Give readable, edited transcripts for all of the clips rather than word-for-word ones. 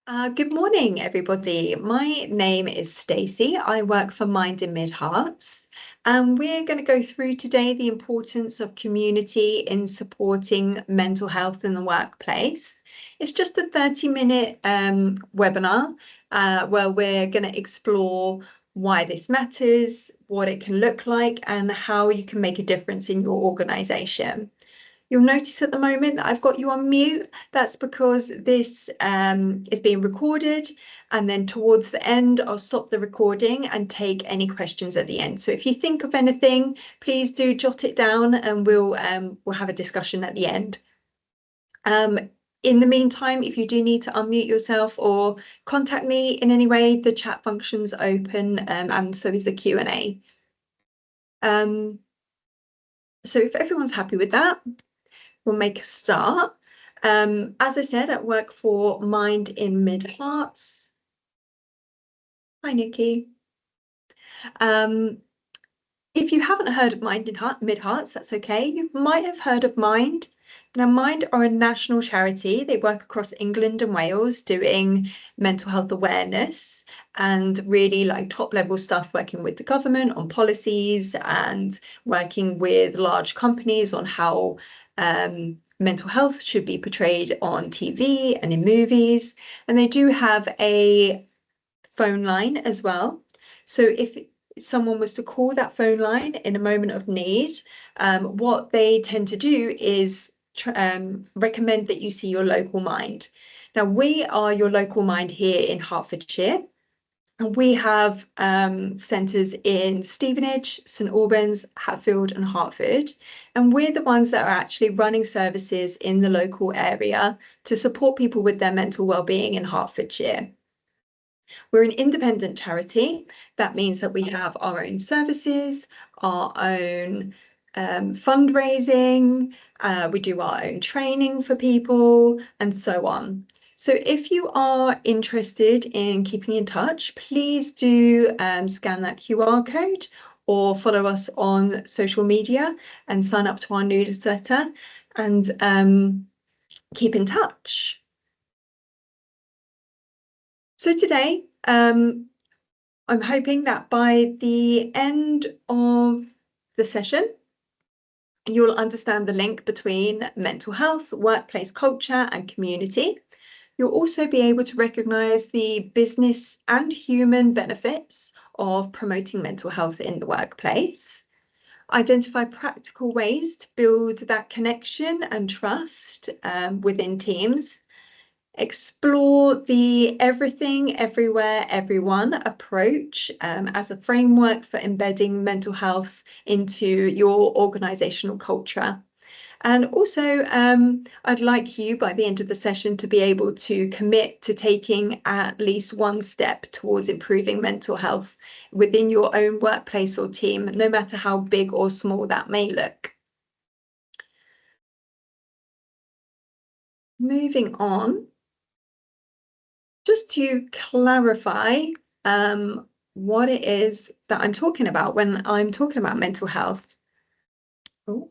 Good morning, everybody. My name is Stacey. I work for Mind in Mid Hearts, and we're going to go through today the importance of community in supporting mental health in the workplace. It's just a 30-minute webinar where we're going to explore why this matters, what it can look like, and how you can make a difference in your organisation. You'll notice at the moment that I've got you on mute. That's because this is being recorded, and then towards the end, I'll stop the recording and take any questions at the end. So if you think of anything, please do jot it down, and we'll have a discussion at the end. In the meantime, if you do need to unmute yourself or contact me in any way, the chat function's open, and so is the Q&A. So if everyone's happy with that, we'll make a start. As I said, I work for Mind in Mid Hearts. Hi, Nikki. If you haven't heard of Mind in Mid Hearts, that's okay. You might have heard of Mind. Now, Mind are a national charity. They work across England and Wales doing mental health awareness and really like top level stuff, working with the government on policies and working with large companies on how mental health should be portrayed on TV and in movies. And they do have a phone line as well. So if someone was to call that phone line in a moment of need, what they tend to do is recommend that you see your local Mind. Now, we are your local Mind here in Hertfordshire. And we have centres in Stevenage, St Albans, Hatfield and Hertford. And we're the ones that are actually running services in the local area to support people with their mental wellbeing in Hertfordshire. We're an independent charity. That means that we have our own services, our own fundraising, we do our own training for people and so on. So if you are interested in keeping in touch, please do scan that QR code or follow us on social media and sign up to our newsletter and keep in touch. So today, I'm hoping that by the end of the session, you'll understand the link between mental health, workplace culture, and community. You'll also be able to recognise the business and human benefits of promoting mental health in the workplace, identify practical ways to build that connection and trust within teams, explore the everything, everywhere, everyone approach as a framework for embedding mental health into your organisational culture. And also, I'd like you by the end of the session to be able to commit to taking at least one step towards improving mental health within your own workplace or team, no matter how big or small that may look. Moving on, just to clarify what it is that I'm talking about when I'm talking about mental health. Oh.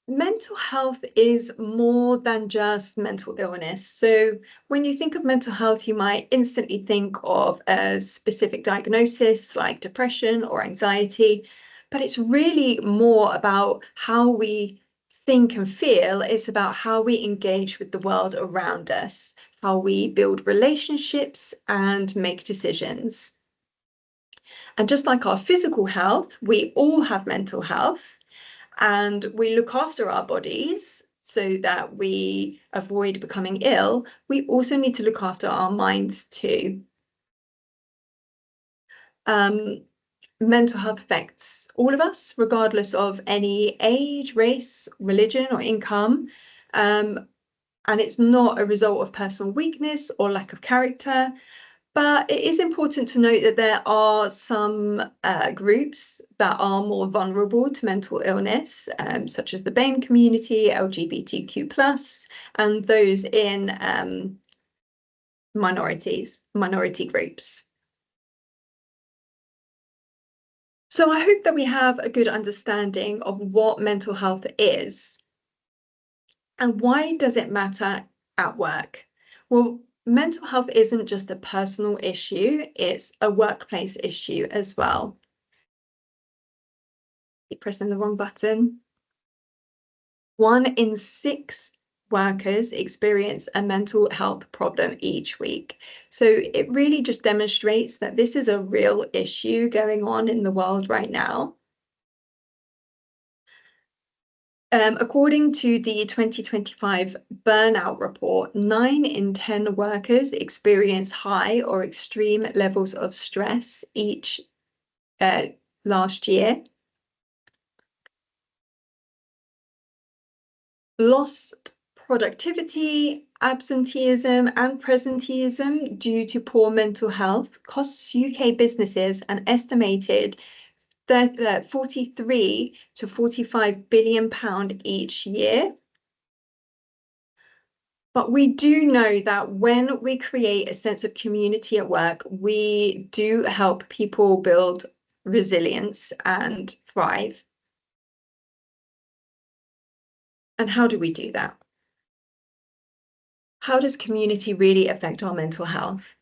Mental health is more than just mental illness. So when you think of mental health, you might instantly think of a specific diagnosis like depression or anxiety, but it's really more about how we think and feel. It's about how we engage with the world around us, how we build relationships and make decisions. And just like our physical health, we all have mental health. And we look after our bodies so that we avoid becoming ill. We also need to look after our minds too. Mental health affects all of us, regardless of any age, race, religion, or income. And it's not a result of personal weakness or lack of character. But it is important to note that there are some groups that are more vulnerable to mental illness, such as the BAME community, LGBTQ+, and those in minority groups. So I hope that we have a good understanding of what mental health is and why does it matter at work? Well, mental health isn't just a personal issue, it's a workplace issue as well. Keep pressing the wrong button. 1 in 6 workers experience a mental health problem each week. So it really just demonstrates that this is a real issue going on in the world right now. According to the 2025 burnout report, 9 in 10 workers experience high or extreme levels of stress each last year. Lost productivity, absenteeism, and presenteeism due to poor mental health costs UK businesses an estimated 43 to 45 billion pound each year. But we do know that when we create a sense of community at work, we do help people build resilience and thrive. And how do we do that? How does community really affect our mental health?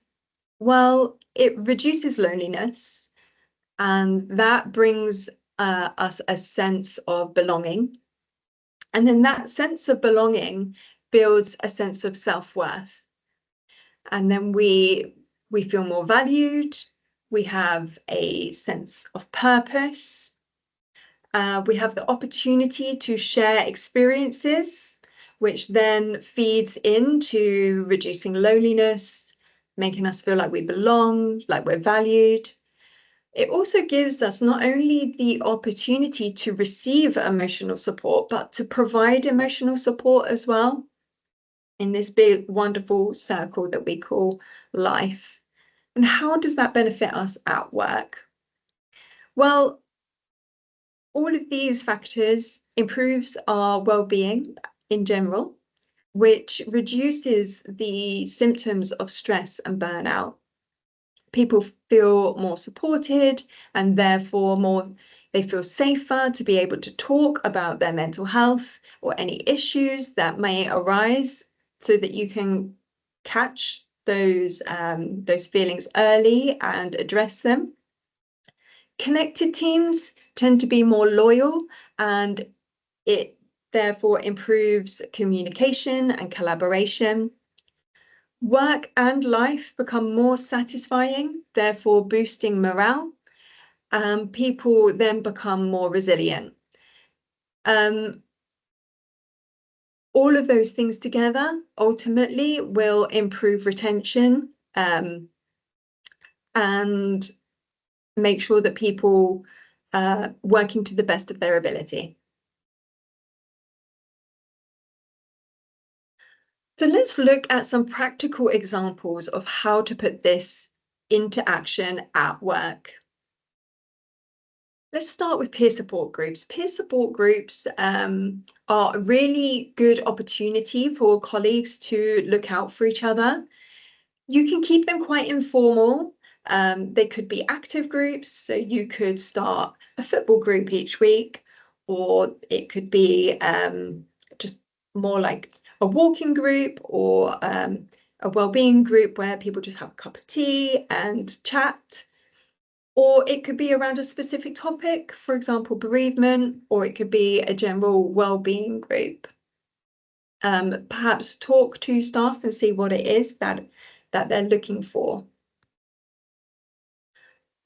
Well, it reduces loneliness, and that brings us a sense of belonging. And then that sense of belonging builds a sense of self-worth. And then we feel more valued, we have a sense of purpose, we have the opportunity to share experiences, which then feeds into reducing loneliness, making us feel like we belong, like we're valued. It also gives us not only the opportunity to receive emotional support, but to provide emotional support as well in this big, wonderful circle that we call life. And how does that benefit us at work? Well, all of these factors improves our well-being in general, which reduces the symptoms of stress and burnout. People feel more supported and therefore they feel safer to be able to talk about their mental health or any issues that may arise so that you can catch those feelings early and address them. Connected teams tend to be more loyal and it therefore improves communication and collaboration. Work and life become more satisfying, therefore boosting morale, and people then become more resilient. All of those things together ultimately will improve retention and make sure that people are working to the best of their ability. So let's look at some practical examples of how to put this into action at work. Let's start with peer support groups. Peer support groups are a really good opportunity for colleagues to look out for each other. You can keep them quite informal. They could be active groups, so you could start a football group each week, or it could be just more like a walking group or a wellbeing group where people just have a cup of tea and chat. Or it could be around a specific topic, for example, bereavement, or it could be a general well-being group. Perhaps talk to staff and see what it is that they're looking for.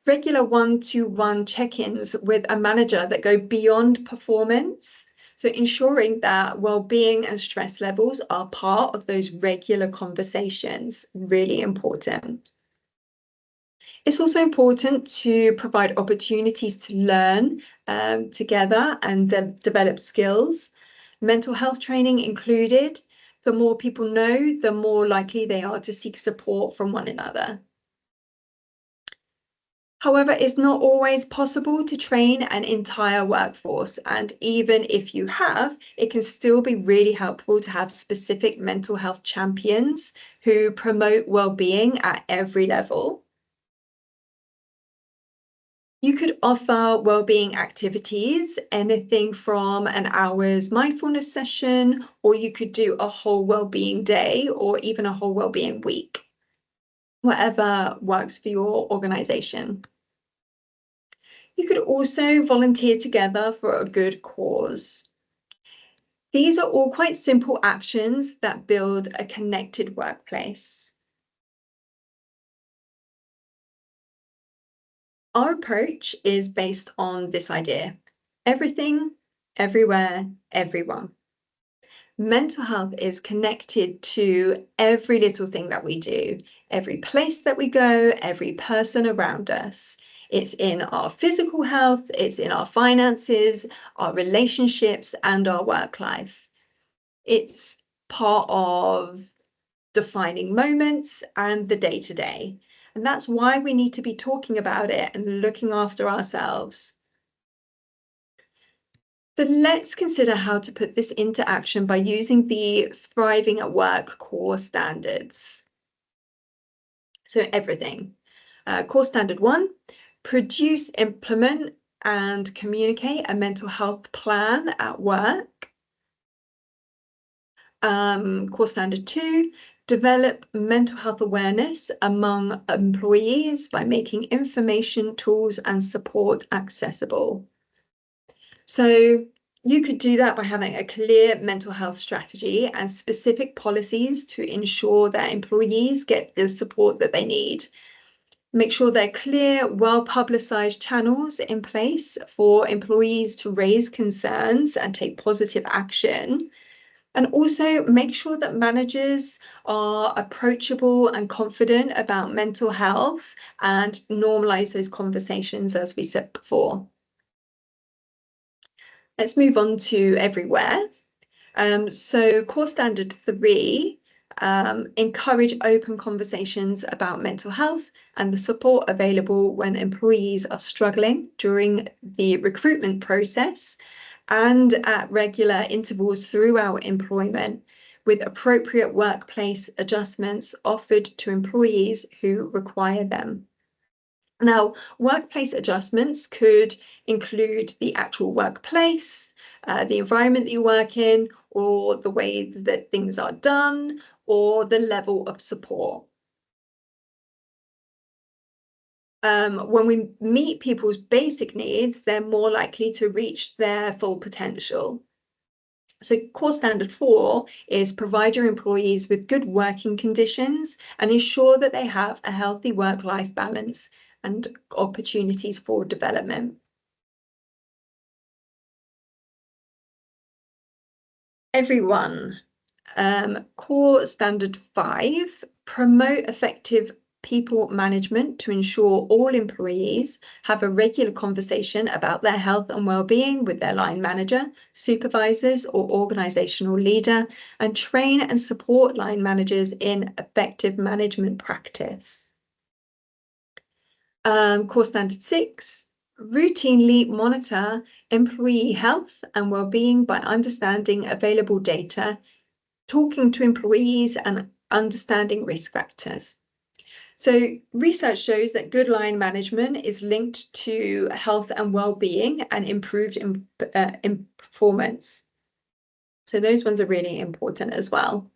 Regular one-to-one check-ins with a manager that go beyond performance. So ensuring that well-being and stress levels are part of those regular conversations, really important. It's also important to provide opportunities to learn together and develop skills, mental health training included. The more people know, the more likely they are to seek support from one another. However, it's not always possible to train an entire workforce, and even if you have, it can still be really helpful to have specific mental health champions who promote well-being at every level. You could offer wellbeing activities, anything from an hour's mindfulness session, or you could do a whole wellbeing day or even a whole wellbeing week, whatever works for your organization. You could also volunteer together for a good cause. These are all quite simple actions that build a connected workplace. Our approach is based on this idea: everything, everywhere, everyone. Mental health is connected to every little thing that we do, every place that we go, every person around us. It's in our physical health, it's in our finances, our relationships, and our work life. It's part of defining moments and the day to day. And that's why we need to be talking about it and looking after ourselves. So let's consider how to put this into action by using the Thriving at Work core standards. So everything. Core standard 1, produce, implement, and communicate a mental health plan at work. Core standard 2, develop mental health awareness among employees by making information, tools, and support accessible. So you could do that by having a clear mental health strategy and specific policies to ensure that employees get the support that they need. Make sure they're clear, well-publicized channels in place for employees to raise concerns and take positive action. And also make sure that managers are approachable and confident about mental health and normalize those conversations, as we said before. Let's move on to everywhere. So core standard 3, encourage open conversations about mental health and the support available when employees are struggling during the recruitment process and at regular intervals throughout employment, with appropriate workplace adjustments offered to employees who require them. Now, workplace adjustments could include the actual workplace, the environment that you work in, or the way that things are done, or the level of support. When we meet people's basic needs, they're more likely to reach their full potential. So core standard 4 is provide your employees with good working conditions and ensure that they have a healthy work-life balance and opportunities for development. Everyone. Core standard 5, promote effective people management to ensure all employees have a regular conversation about their health and well-being with their line manager, supervisors, or organizational leader, and train and support line managers in effective management practice. Core standard 6, routinely monitor employee health and well-being by understanding available data, talking to employees, and understanding risk factors. So research shows that good line management is linked to health and well-being and improved in performance. So those ones are really important as well.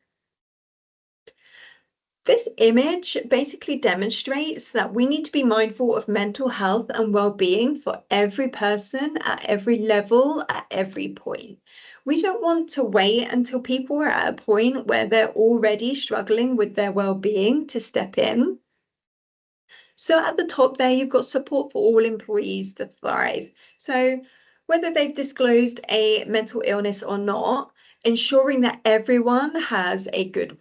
This image basically demonstrates that we need to be mindful of mental health and well-being for every person at every level, at every point. We don't want to wait until people are at a point where they're already struggling with their well-being to step in. So at the top there, you've got support for all employees to thrive. So whether they've disclosed a mental illness or not, ensuring that everyone has a good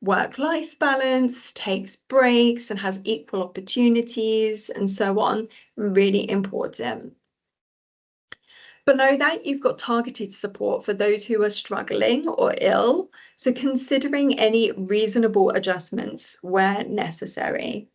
work-life balance, takes breaks, and has equal opportunities, and so on, really important. Below that, you've got targeted support for those who are struggling or ill, so considering any reasonable adjustments where necessary.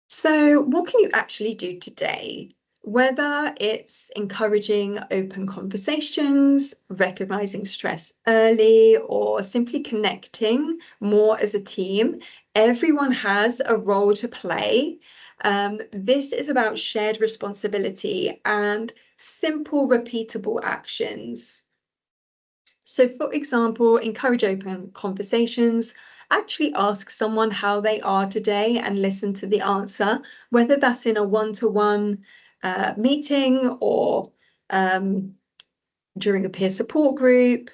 So what can you actually do today? Whether it's encouraging open conversations, recognizing stress early, or simply connecting more as a team, everyone has a role to play. This is about shared responsibility and simple, repeatable actions. So, for example, encourage open conversations. Actually ask someone how they are today and listen to the answer, whether that's in a one-to-one meeting or during a peer support group,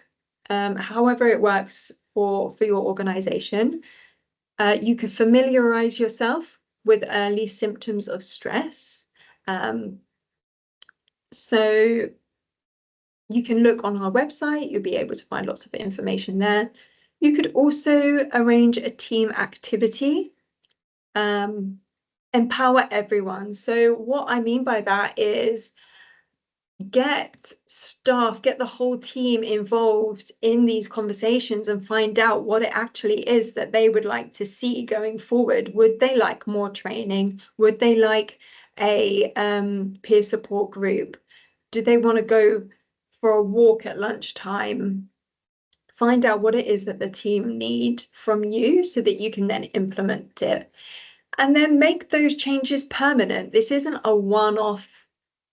however it works for your organization. You can familiarize yourself with early symptoms of stress. So you can look on our website, you'll be able to find lots of information there. You could also arrange a team activity, empower everyone. So what I mean by that is get staff, get the whole team involved in these conversations and find out what it actually is that they would like to see going forward. Would they like more training? Would they like a peer support group? Do they want to go for a walk at lunchtime? Find out what it is that the team need from you so that you can then implement it. And then make those changes permanent. This isn't a one-off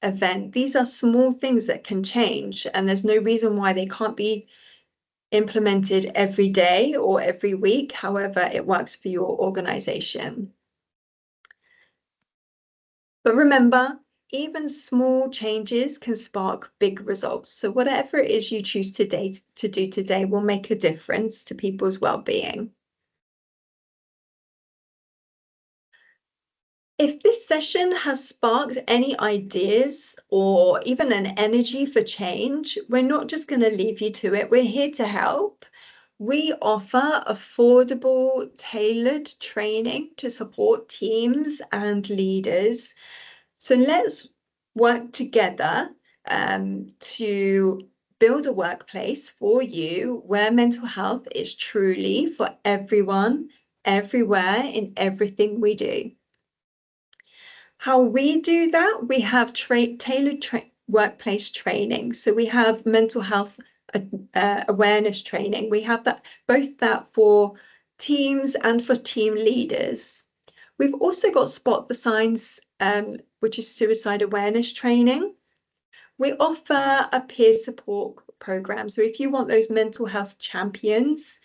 event. These are small things that can change, and there's no reason why they can't be implemented every day or every week, however it works for your organization. But remember, even small changes can spark big results. So whatever it is you choose to do today will make a difference to people's well-being. If this session has sparked any ideas or even an energy for change, we're not just going to leave you to it. We're here to help. We offer affordable, tailored training to support teams and leaders. So let's work together to build a workplace for you where mental health is truly for everyone, everywhere, in everything we do. How we do that, we have tailored workplace training. So we have mental health awareness training. We have that both that for teams and for team leaders. We've also got Spot the Signs, which is suicide awareness training. We offer a peer support program. So if you want those mental health champions,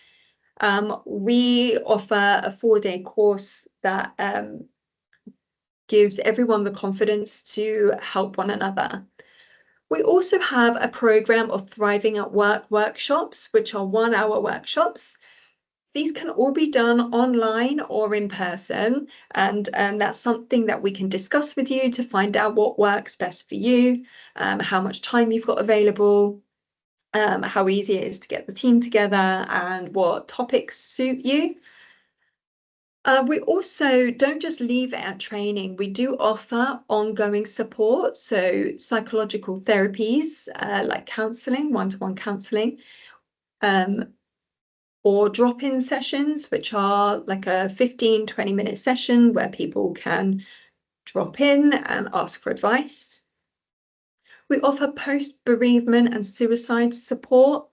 we offer a 4-day course that gives everyone the confidence to help one another. We also have a program of Thriving at Work workshops, which are 1-hour workshops. These can all be done online or in person, and that's something that we can discuss with you to find out what works best for you, how much time you've got available, how easy it is to get the team together, and what topics suit you. We also don't just leave it at training. We do offer ongoing support, so psychological therapies like counselling, one-to-one counselling, or drop-in sessions, which are like a 15-20-minute session where people can drop in and ask for advice. We offer post-bereavement and suicide support.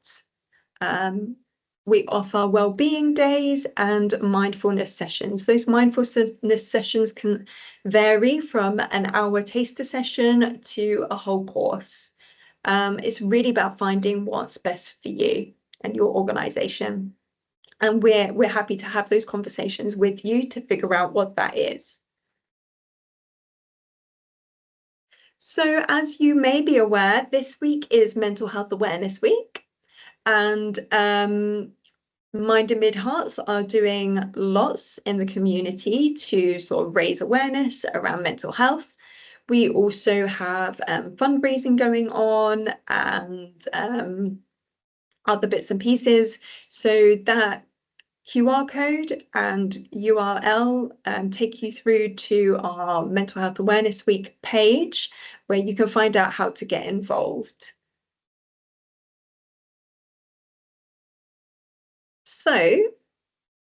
We offer wellbeing days and mindfulness sessions. Those mindfulness sessions can vary from an hour taster session to a whole course. It's really about finding what's best for you and your organization. And we're happy to have those conversations with you to figure out what that is. So as you may be aware, this week is Mental Health Awareness Week. And Mind and Mid Hearts are doing lots in the community to sort of raise awareness around mental health. We also have fundraising going on and other bits and pieces. So that QR code and URL take you through to our Mental Health Awareness Week page, where you can find out how to get involved. So,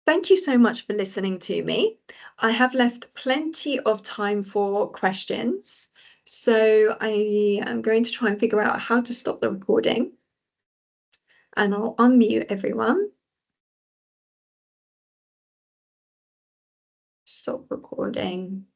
thank you so much for listening to me. I have left plenty of time for questions. So I am going to try and figure out how to stop the recording, and I'll unmute everyone. Stop recording.